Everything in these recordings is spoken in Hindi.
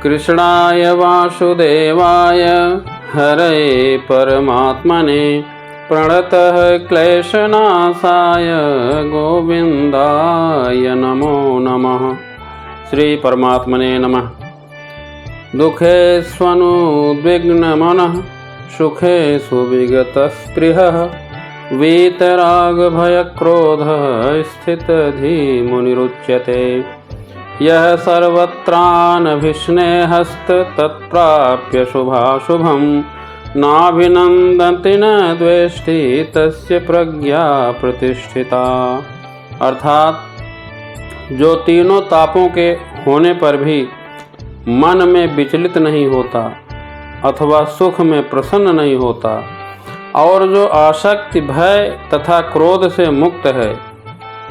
कृष्णाय वासुदेवाय हरये परमात्मने प्रणतः क्लेशनाशाय गोविंदाय नमो नमः। श्री परमात्मने नमः। दुखे स्वनुद्विग्नमनः सुखे सुविगतस्पृहः वीतरागभयक्रोधः स्थितधीमुनिरुच्यते। यः सर्वत्रानभिस्नेहस्त तत्प्राप्य शुभाशुभं नाभिनन्दति न द्वेष्टि तस्य प्रज्ञा प्रतिष्ठिता। अर्थात जो तीनों तापों के होने पर भी मन में विचलित नहीं होता अथवा सुख में प्रसन्न नहीं होता और जो आसक्ति भय तथा क्रोध से मुक्त है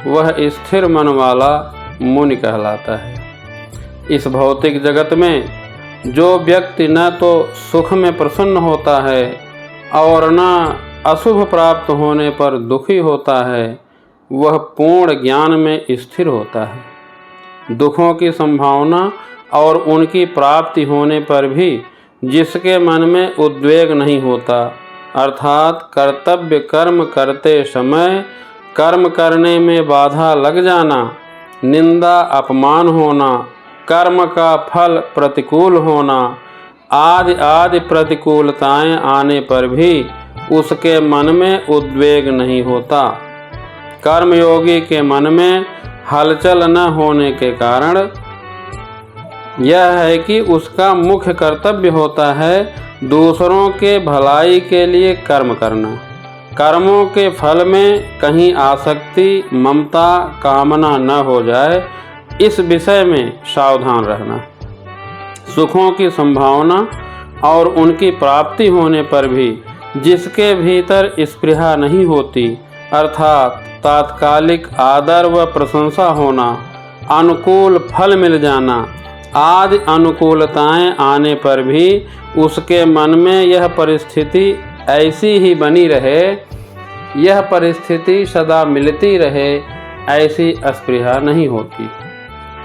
वह स्थिर मन वाला मुनि कहलाता है। इस भौतिक जगत में जो व्यक्ति न तो सुख में प्रसन्न होता है और न अशुभ प्राप्त होने पर दुखी होता है वह पूर्ण ज्ञान में स्थिर होता है। दुखों की संभावना और उनकी प्राप्ति होने पर भी जिसके मन में उद्वेग नहीं होता अर्थात कर्तव्य कर्म करते समय कर्म करने में बाधा लग जाना, निंदा अपमान होना, कर्म का फल प्रतिकूल होना आदि आदि प्रतिकूलताएं आने पर भी उसके मन में उद्वेग नहीं होता। कर्मयोगी के मन में हलचल न होने के कारण यह है कि उसका मुख्य कर्तव्य होता है दूसरों के भलाई के लिए कर्म करना। कर्मों के फल में कहीं आसक्ति ममता कामना न हो जाए इस विषय में सावधान रहना। सुखों की संभावना और उनकी प्राप्ति होने पर भी जिसके भीतर स्पृहा नहीं होती अर्थात तात्कालिक आदर व प्रशंसा होना, अनुकूल फल मिल जाना आदि अनुकूलताएं आने पर भी उसके मन में यह परिस्थिति ऐसी ही बनी रहे, यह परिस्थिति सदा मिलती रहे, ऐसी अस्पृहा नहीं होती।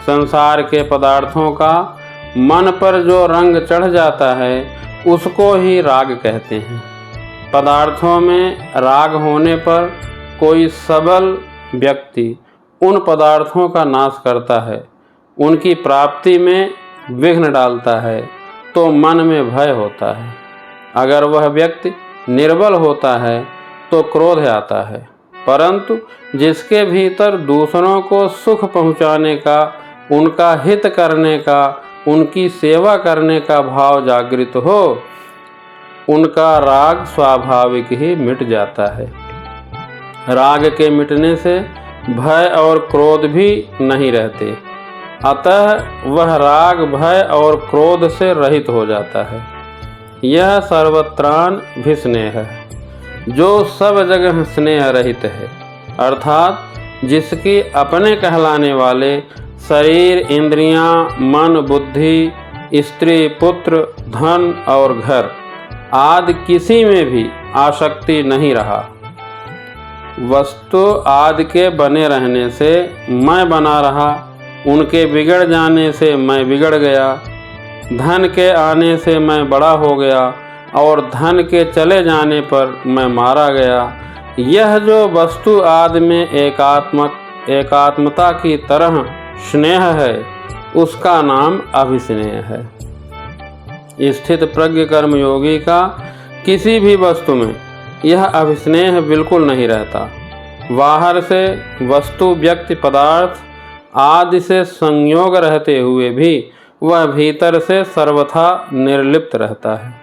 संसार के पदार्थों का मन पर जो रंग चढ़ जाता है उसको ही राग कहते हैं। पदार्थों में राग होने पर कोई सबल व्यक्ति उन पदार्थों का नाश करता है, उनकी प्राप्ति में विघ्न डालता है तो मन में भय होता है। अगर वह व्यक्ति निर्बल होता है तो क्रोध आता है, परंतु जिसके भीतर दूसरों को सुख पहुँचाने का, उनका हित करने का, उनकी सेवा करने का भाव जागृत हो उनका राग स्वाभाविक ही मिट जाता है। राग के मिटने से भय और क्रोध भी नहीं रहते, अतः वह राग भय और क्रोध से रहित हो जाता है। यह सर्वत्रान भी स्नेह है जो सब जगह स्नेह रहित है अर्थात जिसकी अपने कहलाने वाले शरीर इंद्रियां, मन, बुद्धि, स्त्री, पुत्र, धन और घर आदि किसी में भी आसक्ति नहीं रहा। वस्तु आदि के बने रहने से मैं बना रहा, उनके बिगड़ जाने से मैं बिगड़ गया, धन के आने से मैं बड़ा हो गया और धन के चले जाने पर मैं मारा गया। यह जो वस्तु आदि में एकात्मता की तरह स्नेह है उसका नाम अभिस्नेह है। स्थित प्रज्ञ कर्मयोगी का किसी भी वस्तु में यह अभिस्नेह बिल्कुल नहीं रहता। बाहर से वस्तु, व्यक्ति, पदार्थ आदि से संयोग रहते हुए भी वह भीतर से सर्वथा निर्लिप्त रहता है।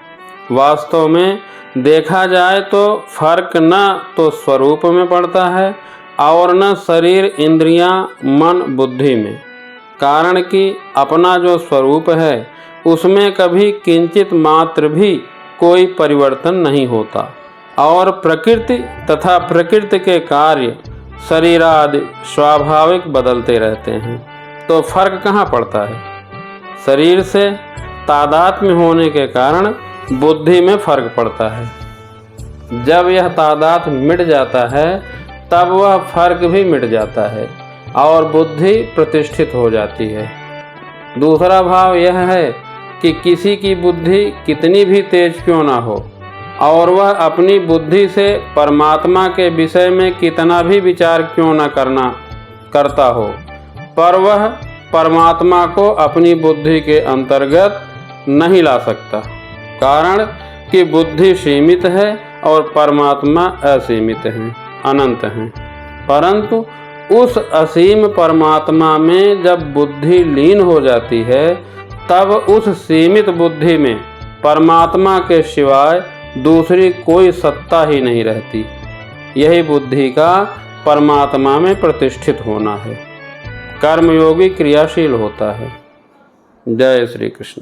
वास्तव में देखा जाए तो फर्क न तो स्वरूप में पड़ता है और न शरीर, इंद्रियां, मन, बुद्धि में। कारण कि अपना जो स्वरूप है उसमें कभी किंचित मात्र भी कोई परिवर्तन नहीं होता और प्रकृति तथा प्रकृति के कार्य शरीर आदि स्वाभाविक बदलते रहते हैं, तो फर्क कहाँ पड़ता है। शरीर से तादात्म्य होने के कारण बुद्धि में फर्क पड़ता है। जब यह तादात्म्य मिट जाता है तब वह फर्क भी मिट जाता है और बुद्धि प्रतिष्ठित हो जाती है। दूसरा भाव यह है कि किसी की बुद्धि कितनी भी तेज क्यों ना हो और वह अपनी बुद्धि से परमात्मा के विषय में कितना भी विचार क्यों न करता हो, पर वह परमात्मा को अपनी बुद्धि के अंतर्गत नहीं ला सकता। कारण कि बुद्धि सीमित है और परमात्मा असीमित है, अनंत है। परंतु उस असीम परमात्मा में जब बुद्धि लीन हो जाती है, तब उस सीमित बुद्धि में परमात्मा के सिवाय दूसरी कोई सत्ता ही नहीं रहती। यही बुद्धि का परमात्मा में प्रतिष्ठित होना है। कर्मयोगी क्रियाशील होता है। जय श्री कृष्ण।